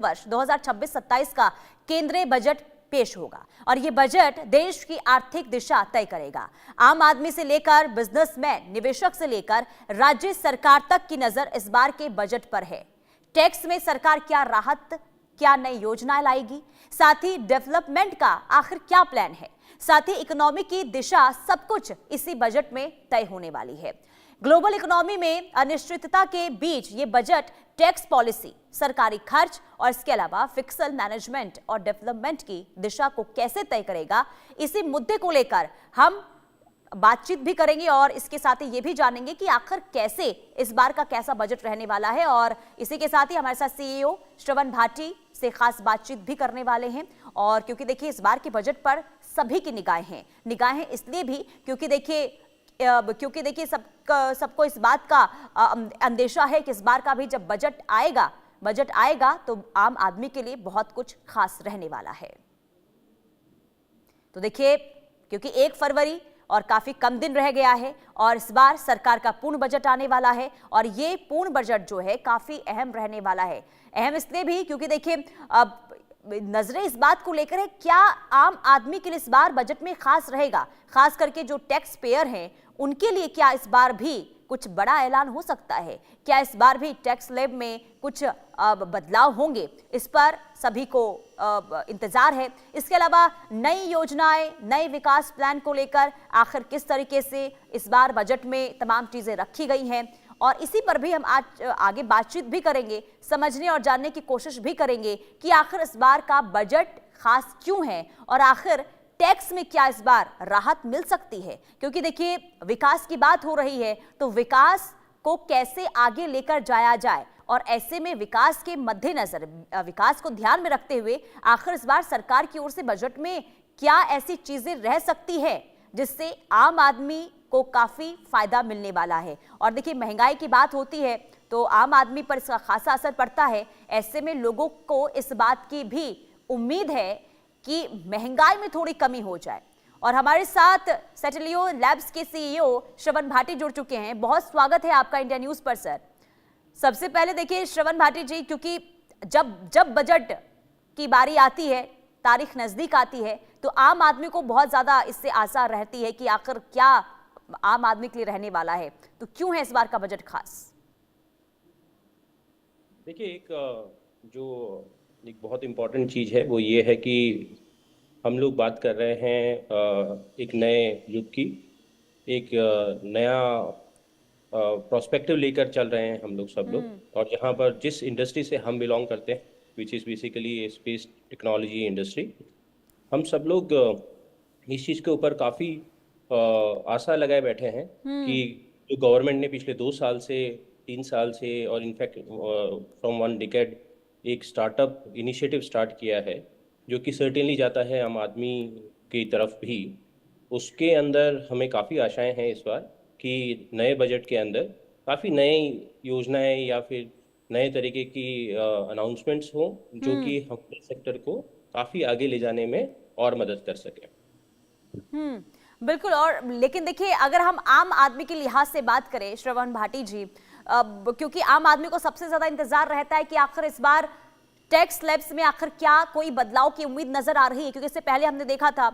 वर्ष 2026-27 का केंद्रीय बजट पेश होगा और ये बजट देश की आर्थिक दिशा तय करेगा। आम आदमी से लेकर बिजनेसमैन, निवेशक से लेकर राज्य सरकार तक की नजर इस बार के बजट पर है। टैक्स में सरकार क्या राहत, क्या नई योजनाएं लाएगी, साथ ही डेवलपमेंट का आखिर क्या प्लान है, साथ ही इकोनॉमी की दिशा, सब कुछ इसी बजट में तय होने वाली है। ग्लोबल इकोनॉमी में अनिश्चितता के बीच ये बजट टैक्स पॉलिसी, सरकारी खर्च और इसके अलावा फिस्कल मैनेजमेंट और डेवलपमेंट की दिशा को कैसे तय करेगा, इसी मुद्दे को लेकर हम बातचीत भी करेंगे और इसके साथ ही ये भी जानेंगे कि आखिर कैसे इस बार का कैसा बजट रहने वाला है। और इसी के साथ ही हमारे साथ सीईओ श्रवण भाटी से खास बातचीत भी करने वाले हैं। और क्योंकि देखिए इस बार के बजट पर सभी की निगाहें इसलिए भी क्योंकि देखिए सबको इस बात का अंदेशा है कि इस बार का भी जब बजट आएगा तो आम आदमी के लिए बहुत कुछ खास रहने वाला है। तो देखिए क्योंकि 1 फरवरी और काफी कम दिन रह गया है और इस बार सरकार का पूर्ण बजट आने वाला है और ये पूर्ण बजट जो है काफी अहम रहने वाला है। अहम इसलिए भी क्योंकि देखिए अब नजरें इस बात को लेकर है क्या आम आदमी के लिए इस बार बजट में खास रहेगा, खास करके जो टैक्स पेयर हैं उनके लिए क्या इस बार भी कुछ बड़ा ऐलान हो सकता है, क्या इस बार भी टैक्स स्लैब में कुछ बदलाव होंगे, इस पर सभी को इंतजार है। इसके अलावा नई योजनाएं, नए विकास प्लान को लेकर आखिर किस तरीके से इस बार बजट में तमाम चीजें रखी गई हैं और इसी पर भी हम आज आगे बातचीत भी करेंगे, समझने और जानने की कोशिश भी करेंगे कि आखिर इस बार का बजट खास क्यों है और आखिर टैक्स में क्या इस बार राहत मिल सकती है। क्योंकि देखिए विकास की बात हो रही है तो विकास को कैसे आगे लेकर जाया जाए और ऐसे में विकास के मद्देनजर, विकास को ध्यान में रखते हुए आखिर इस बार सरकार की ओर से बजट में क्या ऐसी चीजें रह सकती है जिससे आम आदमी को काफी फायदा मिलने वाला है। और देखिए महंगाई की बात होती है तो आम आदमी पर इसका खासा असर पड़ता है। ऐसे में लोगों को इस बात की भी उम्मीद है कि महंगाई में थोड़ी कमी हो जाए। और हमारे साथ सेटेलियो लैब्स के सीईओ श्रवण भाटी जुड़ चुके हैं। बहुत स्वागत है आपका इंडिया न्यूज पर सर। सबसे पहले देखिए श्रवण भाटी जी, क्योंकि जब बजट की बारी आती है, तारीख नजदीक आती है तो आम आदमी को बहुत ज्यादा इससे आशा रहती है कि आखिर क्या आम आदमी के लिए रहने वाला है, तो क्यों है इस बार का बजट खास? देखिए एक बहुत इम्पॉर्टेंट चीज़ है वो ये है कि हम लोग बात कर रहे हैं एक नए युग की, एक नया प्रोस्पेक्टिव लेकर चल रहे हैं हम लोग सब लोग। और यहाँ पर जिस इंडस्ट्री से हम बिलोंग करते हैं which is basically space technology industry, हम सब लोग इस चीज़ के ऊपर काफ़ी आशा लगाए बैठे हैं कि जो गवर्नमेंट ने पिछले 2 साल से 3 साल से और इनफैक्ट फ्रॉम 1 डिकेड एक स्टार्टअप इनिशिएटिव स्टार्ट किया है जो कि सर्टेनली जाता है आम आदमी की तरफ भी। उसके अंदर हमें काफ़ी आशाएं हैं इस बार कि नए बजट के अंदर काफ़ी नई योजनाएं या फिर नए तरीके की अनाउंसमेंट्स हों जो कि हमारे सेक्टर को काफ़ी आगे ले जाने में और मदद कर सके। बिल्कुल। और लेकिन देखिए अगर हम आम आदमी के लिहाज से बात करें श्रवण भाटी जी, क्योंकि आम आदमी को सबसे ज्यादा इंतजार रहता है कि आखिर इस बार टैक्स स्लैब्स में आखिर क्या कोई बदलाव की उम्मीद नजर आ रही है, क्योंकि इससे पहले हमने देखा था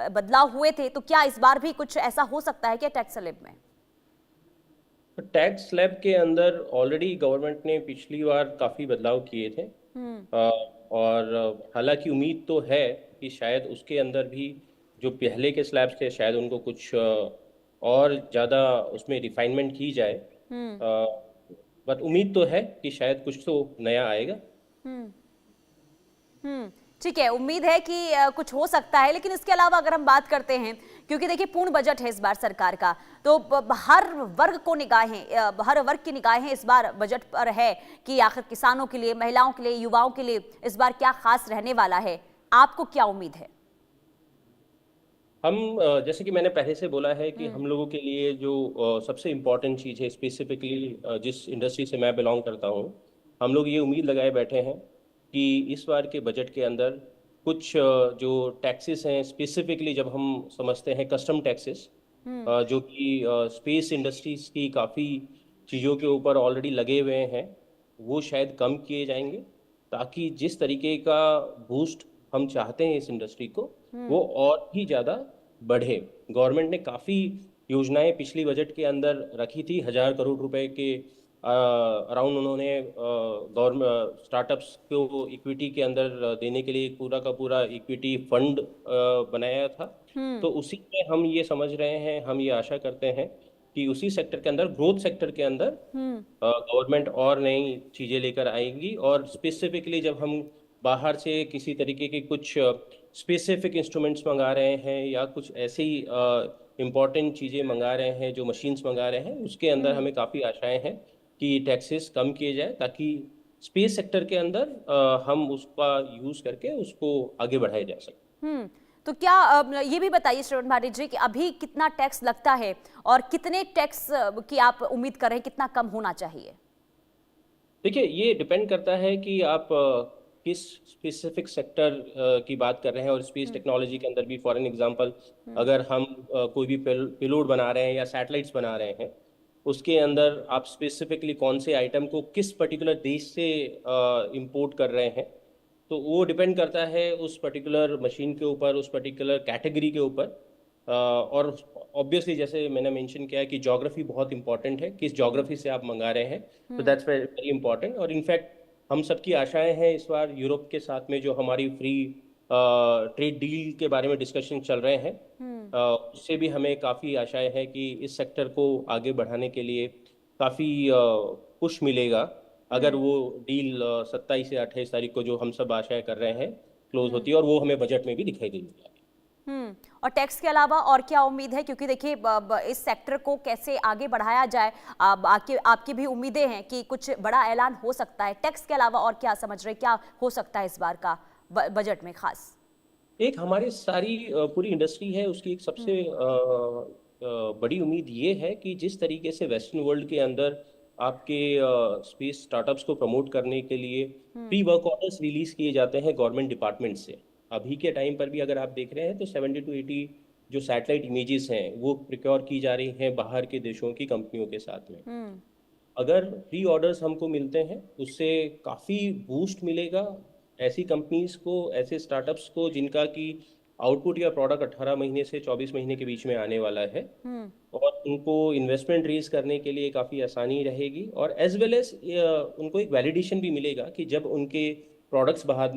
बदलाव हुए थे, तो क्या इस बार भी कुछ ऐसा हो सकता है क्या टैक्स स्लैब में? टैक्स स्लैब के अंदर ऑलरेडी गवर्नमेंट ने पिछली बार काफ़ी बदलाव किए थे और हालांकि उम्मीद तो है कि शायद उसके अंदर भी जो पहले के स्लैब्स थे शायद उनको कुछ और ज़्यादा उसमें रिफाइनमेंट की जाए। बट उम्मीद तो है कि शायद कुछ तो नया आएगा। ठीक है, उम्मीद है कि कुछ हो सकता है। लेकिन इसके अलावा अगर हम बात करते हैं, क्योंकि देखिए पूर्ण बजट है इस बार सरकार का, तो हर वर्ग की निगाहें इस बार बजट पर है कि आखिर किसानों के लिए, महिलाओं के लिए, युवाओं के लिए इस बार क्या खास रहने वाला है। आपको क्या उम्मीद है? हम जैसे कि मैंने पहले से बोला है कि हम लोगों के लिए जो सबसे इम्पोर्टेंट चीज़ है, स्पेसिफिकली जिस इंडस्ट्री से मैं बिलोंग करता हूँ, हम लोग ये उम्मीद लगाए बैठे हैं कि इस बार के बजट के अंदर कुछ जो टैक्सेस हैं, स्पेसिफिकली जब हम समझते हैं कस्टम टैक्सेस जो कि स्पेस इंडस्ट्रीज की काफ़ी चीज़ों के ऊपर ऑलरेडी लगे हुए हैं, वो शायद कम किए जाएंगे। ताकि जिस तरीके का बूस्ट हम चाहते हैं इस इंडस्ट्री को वो और भी ज़्यादा बढ़े। गवर्नमेंट ने काफ़ी योजनाएं पिछली बजट के अंदर रखी थी, 1,000 करोड़ रुपए के अराउंड उन्होंने गवर्नमेंट स्टार्टअप्स को इक्विटी के अंदर देने के लिए एक पूरा का पूरा इक्विटी फंड बनाया था। तो उसी में हम ये समझ रहे हैं, हम ये आशा करते हैं कि उसी सेक्टर के अंदर, ग्रोथ सेक्टर के अंदर गवर्नमेंट और नई चीज़ें लेकर आएंगी। और स्पेसिफिकली जब हम बाहर से किसी तरीके के कुछ स्पेसिफिक इंस्ट्रूमेंट्स मंगा रहे हैं या कुछ ऐसी इम्पॉर्टेंट चीज़ें मंगा रहे हैं, जो मशीन्स मंगा रहे हैं, उसके अंदर हमें काफ़ी आशाएं हैं कि टैक्सेस कम किए जाए ताकि स्पेस सेक्टर के अंदर हम उसका यूज़ करके उसको आगे बढ़ाया जा सके। तो क्या ये भी बताइए श्रवण भाटी जी कि अभी कितना टैक्स लगता है और कितने टैक्स की आप उम्मीद कर रहे हैं, कितना कम होना चाहिए? देखिए, ये डिपेंड करता है कि आप किस स्पेसिफिक सेक्टर की बात कर रहे हैं। और स्पेस टेक्नोलॉजी के अंदर भी फॉर एन एग्जांपल, अगर हम कोई भी पेलोड बना रहे हैं या सैटेलाइट्स बना रहे हैं, उसके अंदर आप स्पेसिफिकली कौन से आइटम को किस पर्टिकुलर देश से इंपोर्ट कर रहे हैं, तो वो डिपेंड करता है उस पर्टिकुलर मशीन के ऊपर, उस पर्टिकुलर कैटेगरी के ऊपर। और ऑब्वियसली जैसे मैंने मेंशन किया है कि ज्योग्राफी बहुत इंपॉर्टेंट है, किस ज्योग्राफी से आप मंगा रहे हैं, तो दैट्स वेरी इंपॉर्टेंट। और इनफैक्ट हम सबकी आशाएं हैं इस बार यूरोप के साथ में जो हमारी फ्री ट्रेड डील के बारे में डिस्कशन चल रहे हैं, उससे भी हमें काफ़ी आशाएं हैं कि इस सेक्टर को आगे बढ़ाने के लिए काफ़ी पुश मिलेगा अगर वो डील 27 से 28 तारीख को, जो हम सब आशाएं कर रहे हैं, क्लोज होती है। और वो हमें बजट में भी दिखाई देगी। और टैक्स के अलावा और क्या उम्मीद है, क्योंकि देखिए इस सेक्टर को कैसे आगे बढ़ाया जाए, आपकी भी उम्मीदें हैं कि कुछ बड़ा ऐलान हो सकता है। टैक्स के अलावा और क्या समझ रहे, क्या हो सकता है इस बार का बजट में खास? एक हमारी सारी पूरी इंडस्ट्री है, उसकी एक सबसे बड़ी उम्मीद ये है कि जिस तरीके से वेस्टर्न वर्ल्ड के अंदर आपके स्पेस स्टार्टअप्स को प्रमोट करने के लिए प्री वर्क ऑर्डर्स रिलीज किए जाते हैं गवर्नमेंट डिपार्टमेंट से। अभी के टाइम पर भी अगर आप देख रहे हैं तो 70 to 80 जो सैटेलाइट इमेजेस हैं वो प्रिक्योर की जा रही हैं बाहर के देशों की कंपनियों के साथ में। अगर प्री ऑर्डर्स हमको मिलते हैं, उससे काफ़ी बूस्ट मिलेगा ऐसी कंपनीज को, ऐसे स्टार्टअप्स को जिनका कि आउटपुट या प्रोडक्ट 18 महीने से 24 महीने के बीच में आने वाला है। और उनको इन्वेस्टमेंट रेज करने के लिए काफ़ी आसानी रहेगी। और एज वेल एज उनको एक वैलिडेशन भी मिलेगा कि जब उनके प्रोडक्ट्स बाहर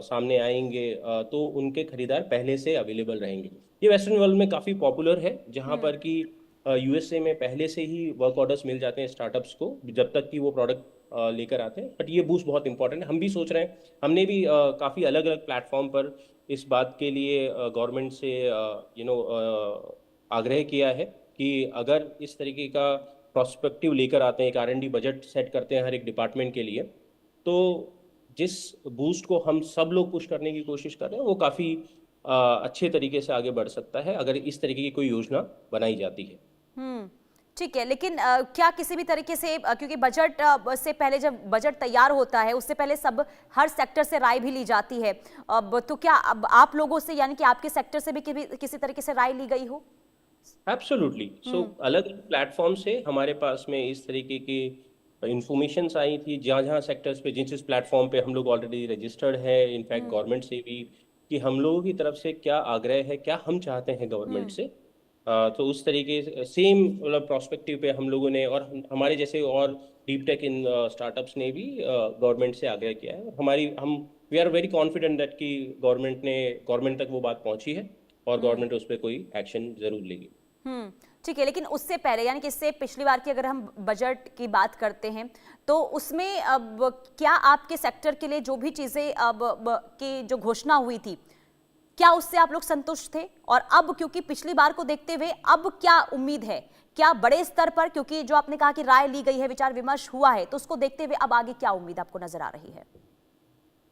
सामने आएंगे तो उनके खरीदार पहले से अवेलेबल रहेंगे। ये वेस्टर्न वर्ल्ड में काफ़ी पॉपुलर है, जहाँ पर कि यूएसए में पहले से ही वर्क ऑर्डर्स मिल जाते हैं स्टार्टअप्स को जब तक कि वो प्रोडक्ट लेकर आते हैं। बट ये बूस्ट बहुत इंपॉर्टेंट है। हम भी सोच रहे हैं, हमने भी काफ़ी अलग अलग प्लेटफॉर्म पर इस बात के लिए गवर्नमेंट से आग्रह किया है कि अगर इस तरीके का प्रोस्पेक्टिव लेकर आते हैं, एक R&D बजट सेट करते हैं हर एक डिपार्टमेंट के लिए, तो जिस बूस्ट को हम सब लोग पुश करने की कोशिश कर रहे हैं वो काफ़ी अच्छे तरीके से आगे बढ़ सकता है अगर इस तरीके की कोई योजना बनाई जाती है। ठीक है, लेकिन क्या किसी भी तरीके से, क्योंकि बजट से पहले जब बजट तैयार होता है उससे पहले सब हर सेक्टर से राय भी ली जाती है, तो क्या अब आप लोगों से, यानी कि आपके सेक्टर से भी किसी तरीके से राय ली गई हो? एब्सोल्युटली। सो अलग प्लेटफॉर्म से हमारे पास में इस तरीके की इंफॉर्मेशंस आई थी, जहाँ जहाँ सेक्टर्स पे, जिस प्लेटफॉर्म पे हम लोग ऑलरेडी रजिस्टर्ड है इनफैक्ट गवर्नमेंट से भी, कि हम लोगों की तरफ से क्या आग्रह है, क्या हम चाहते हैं गवर्नमेंट से। तो उस तरीके से सेम मतलब प्रोस्पेक्टिव पे हम लोगों ने और हमारे जैसे और डीप टेक इन स्टार्टअप्स ने भी गवर्नमेंट से आग्रह किया है। हम we are very confident that कि गवर्नमेंट तक वो बात पहुंची है और गवर्नमेंट उस पर कोई एक्शन जरूर लेगी। ठीक है, लेकिन उससे पहले, यानी कि इससे पिछली बार की अगर हम बजट की बात करते हैं तो उसमें अब क्या आपके सेक्टर के लिए जो भी चीजें अब की जो घोषणा हुई थी, क्या उससे आप लोग संतुष्ट थे? और अब क्योंकि पिछली बार को देखते हुए अब क्या उम्मीद है, क्या बड़े स्तर पर, क्योंकि जो आपने कहा कि राय ली गई है, विचार विमर्श हुआ है, तो उसको देखते हुए अब आगे क्या उम्मीद आपको नजर आ रही है?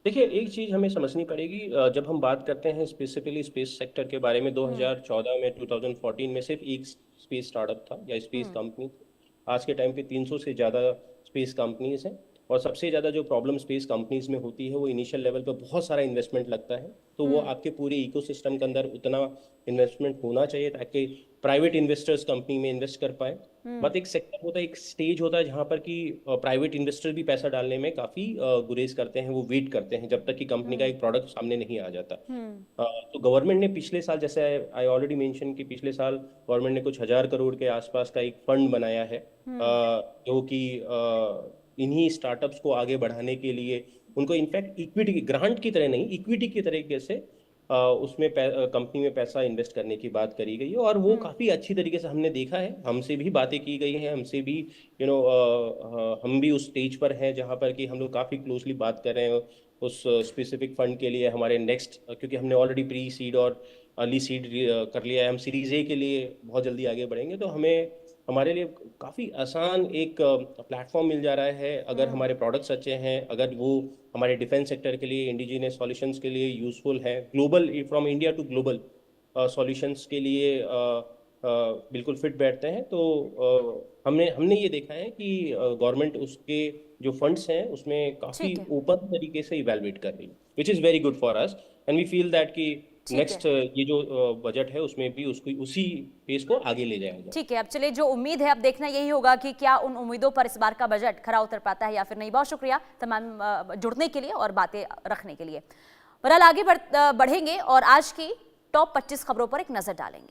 देखिए, एक चीज़ हमें समझनी पड़ेगी, जब हम बात करते हैं स्पेसिफिकली स्पेस सेक्टर के बारे में, 2014 में 2014 में सिर्फ एक स्पेस स्टार्टअप था या स्पेस कंपनी। आज के टाइम पे 300 से ज़्यादा स्पेस कंपनीज हैं। और सबसे ज़्यादा जो प्रॉब्लम स्पेस कंपनीज में होती है वो इनिशियल लेवल पे बहुत सारा इन्वेस्टमेंट लगता है। तो वो आपके पूरे इकोसिस्टम के अंदर उतना इन्वेस्टमेंट होना चाहिए ताकि प्राइवेट इन्वेस्टर्स कंपनी में इन्वेस्ट कर पाए मतलब एक सेक्टर होता है, एक स्टेज होता है जहां पर कि प्राइवेट इन्वेस्टर भी पैसा डालने में काफी गुरेज करते हैं, वो वेट करते हैं जब तक कि कंपनी का एक प्रोडक्ट सामने नहीं आ जाता। तो गवर्नमेंट ने पिछले साल, जैसे आई ऑलरेडी मेंशन कि पिछले साल गवर्नमेंट ने कुछ 1,000 करोड़ के आसपास का एक फंड बनाया है, जो कि इन्हीं स्टार्टअप्स को आगे बढ़ाने के लिए उनको इनफैक्ट इक्विटी ग्रांट की तरह नहीं, इक्विटी की तरीके से उसमें कंपनी में पैसा इन्वेस्ट करने की बात करी गई है, और वो काफ़ी अच्छी तरीके से हमने देखा है। हमसे भी बातें की गई हैं, हमसे भी हम भी उस स्टेज पर हैं जहां पर कि हम लोग काफ़ी क्लोजली बात कर रहे हैं उस स्पेसिफिक फंड के लिए। हमारे नेक्स्ट, क्योंकि हमने ऑलरेडी प्री सीड और अर्ली सीड कर लिया है, हम सीरीज ए के लिए बहुत जल्दी आगे बढ़ेंगे, तो हमें हमारे लिए काफ़ी आसान एक प्लेटफॉर्म मिल जा रहा है। अगर हमारे प्रोडक्ट्स अच्छे हैं, अगर वो हमारे डिफेंस सेक्टर के लिए, इंडिजिनियस सॉल्यूशंस के लिए यूजफुल है, global, from India to global solutions के लिए बिल्कुल फिट बैठते हैं, तो हमने हमने ये देखा है कि गवर्नमेंट उसके जो फंड्स हैं उसमें काफ़ी ठीक है। ओपन तरीके से इवेलुएट कर रही है, which is very good for us, and we feel that कि ठीक नेक्स्ट है। ये जो बजट है उसमें भी उसको उसी पेस को आगे ले जाया जाए। ठीक है, अब चलिए, जो उम्मीद है अब देखना यही होगा कि क्या उन उम्मीदों पर इस बार का बजट खरा उतर पाता है या फिर नहीं। बहुत शुक्रिया तमाम जुड़ने के लिए और बातें रखने के लिए। बहरहाल आगे बढ़ेंगे और आज की टॉप 25 खबरों पर एक नजर डालेंगे।